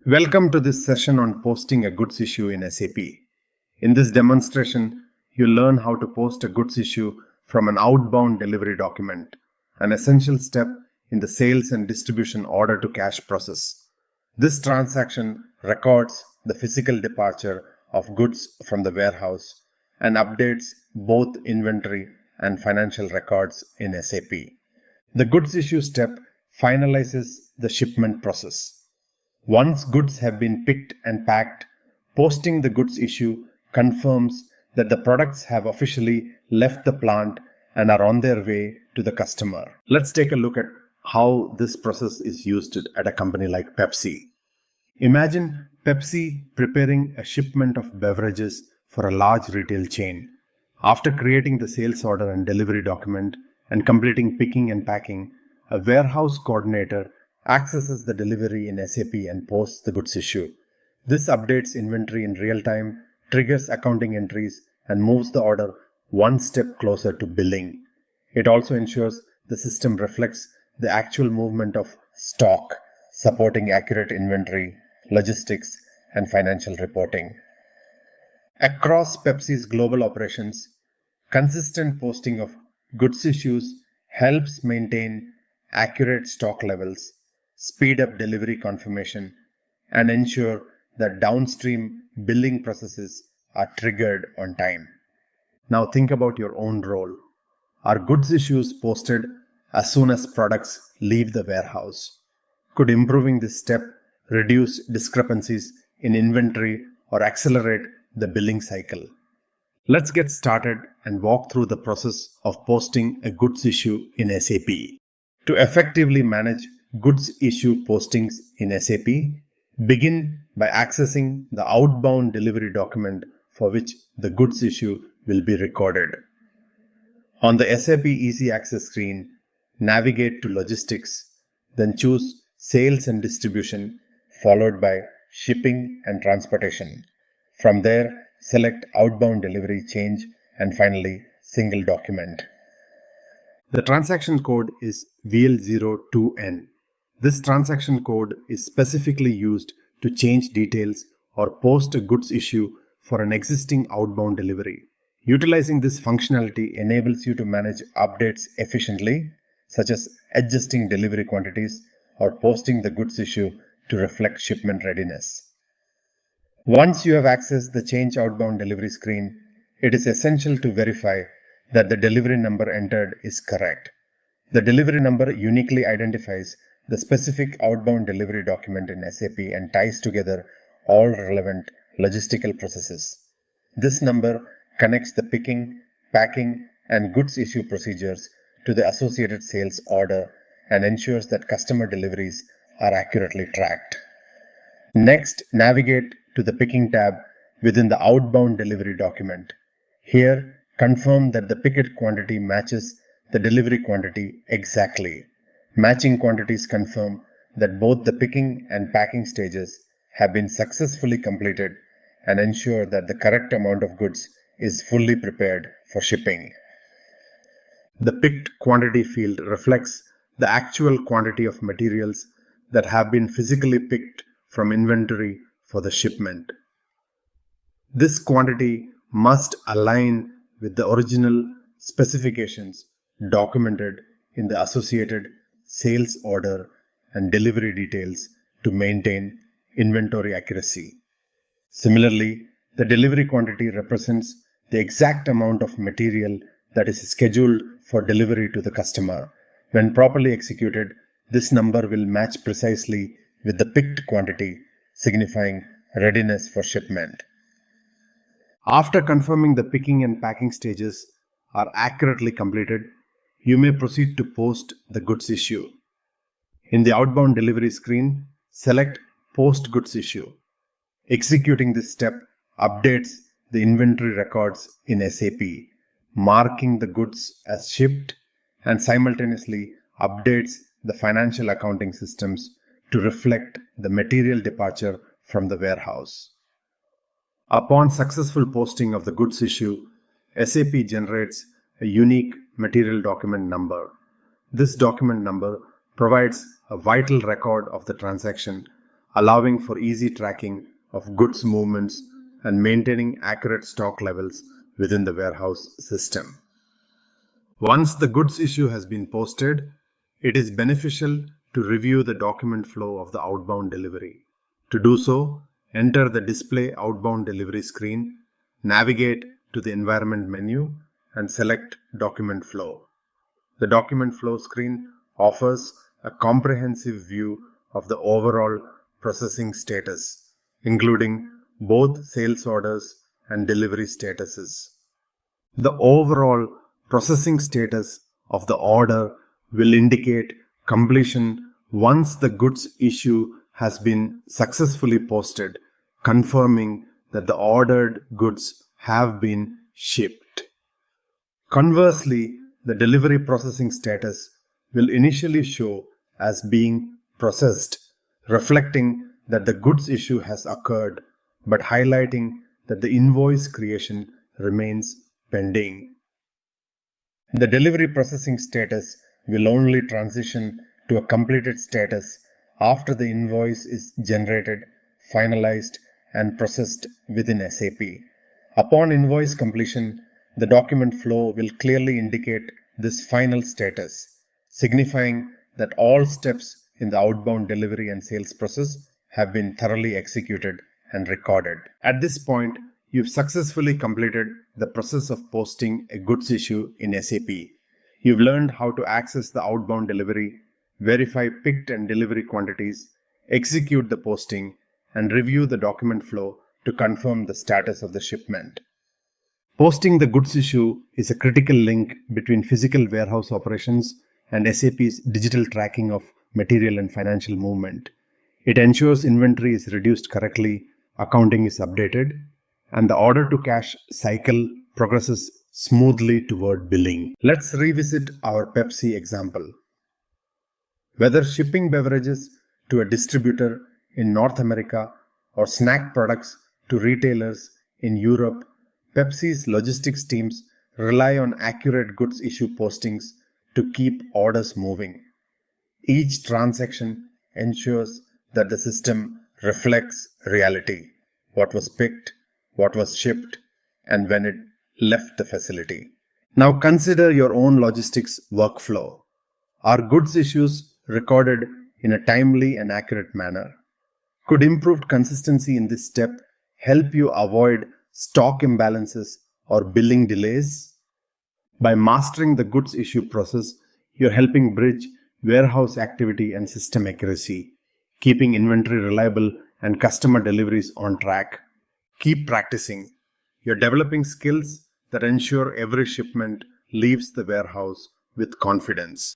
Welcome to this session on posting a goods issue in SAP. In this demonstration, you'll learn how to post a goods issue from an outbound delivery document, an essential step in the sales and distribution order to cash process. This transaction records the physical departure of goods from the warehouse and updates both inventory and financial records in SAP. The goods issue step finalizes the shipment process. Once goods have been picked and packed, posting the goods issue confirms that the products have officially left the plant and are on their way to the customer. Let's take a look at how this process is used at a company like Pepsi. Imagine Pepsi preparing a shipment of beverages for a large retail chain. After creating the sales order and delivery document and completing picking and packing, a warehouse coordinator accesses the delivery in SAP and posts the goods issue. This updates inventory in real time, triggers accounting entries, and moves the order one step closer to billing. It also ensures the system reflects the actual movement of stock, supporting accurate inventory, logistics, and financial reporting. Across Pepsi's global operations, consistent posting of goods issues helps maintain accurate stock levels, speed up delivery confirmation, and ensure that downstream billing processes are triggered on time. Now think about your own role. Are goods issues posted as soon as products leave the warehouse? Could improving this step reduce discrepancies in inventory or accelerate the billing cycle? Let's get started and walk through the process of posting a goods issue in SAP. To effectively manage goods issue postings in SAP, begin by accessing the outbound delivery document for which the goods issue will be recorded. On the SAP Easy Access screen, navigate to Logistics, then choose Sales and Distribution, followed by Shipping and Transportation. From there, select Outbound Delivery Change, and finally, Single Document. The transaction code is VL02N. This transaction code is specifically used to change details or post a goods issue for an existing outbound delivery. Utilizing this functionality enables you to manage updates efficiently, such as adjusting delivery quantities or posting the goods issue to reflect shipment readiness. Once you have accessed the Change Outbound Delivery screen, it is essential to verify that the delivery number entered is correct. The delivery number uniquely identifies the specific outbound delivery document in SAP and ties together all relevant logistical processes. This number connects the picking, packing, and goods issue procedures to the associated sales order and ensures that customer deliveries are accurately tracked. Next, navigate to the Picking tab within the outbound delivery document. Here, confirm that the picked quantity matches the delivery quantity exactly. Matching quantities confirm that both the picking and packing stages have been successfully completed and ensure that the correct amount of goods is fully prepared for shipping. The picked quantity field reflects the actual quantity of materials that have been physically picked from inventory for the shipment. This quantity must align with the original specifications documented in the associated sales order and delivery details to maintain inventory accuracy. Similarly, the delivery quantity represents the exact amount of material that is scheduled for delivery to the customer. When properly executed, this number will match precisely with the picked quantity, signifying readiness for shipment. After confirming the picking and packing stages are accurately completed, you may proceed to post the goods issue. In the outbound delivery screen, select Post Goods Issue. Executing this step updates the inventory records in SAP, marking the goods as shipped, and simultaneously updates the financial accounting systems to reflect the material departure from the warehouse. Upon successful posting of the goods issue, SAP generates a unique material document number. This document number provides a vital record of the transaction, allowing for easy tracking of goods movements and maintaining accurate stock levels within the warehouse system. Once the goods issue has been posted, it is beneficial to review the document flow of the outbound delivery. To do so, enter the Display Outbound Delivery screen, navigate to the Environment menu, and select Document Flow. The Document Flow screen offers a comprehensive view of the overall processing status, including both sales orders and delivery statuses. The overall processing status of the order will indicate completion once the goods issue has been successfully posted, confirming that the ordered goods have been shipped. Conversely, the delivery processing status will initially show as being processed, reflecting that the goods issue has occurred, but highlighting that the invoice creation remains pending. The delivery processing status will only transition to a completed status after the invoice is generated, finalized, and processed within SAP. Upon invoice completion, the document flow will clearly indicate this final status, signifying that all steps in the outbound delivery and sales process have been thoroughly executed and recorded. At this point, you've successfully completed the process of posting a goods issue in SAP. You've learned how to access the outbound delivery, verify picked and delivery quantities, execute the posting, and review the document flow to confirm the status of the shipment. Posting the goods issue is a critical link between physical warehouse operations and SAP's digital tracking of material and financial movement. It ensures inventory is reduced correctly, accounting is updated, and the order to cash cycle progresses smoothly toward billing. Let's revisit our Pepsi example. Whether shipping beverages to a distributor in North America or snack products to retailers in Europe, Pepsi's logistics teams rely on accurate goods issue postings to keep orders moving. Each transaction ensures that the system reflects reality, what was picked, what was shipped, and when it left the facility. Now consider your own logistics workflow. Are goods issues recorded in a timely and accurate manner? Could improved consistency in this step help you avoid stock imbalances or billing delays? By mastering the goods issue process, you're helping bridge warehouse activity and system accuracy, keeping inventory reliable and customer deliveries on track. Keep practicing. You're developing skills that ensure every shipment leaves the warehouse with confidence.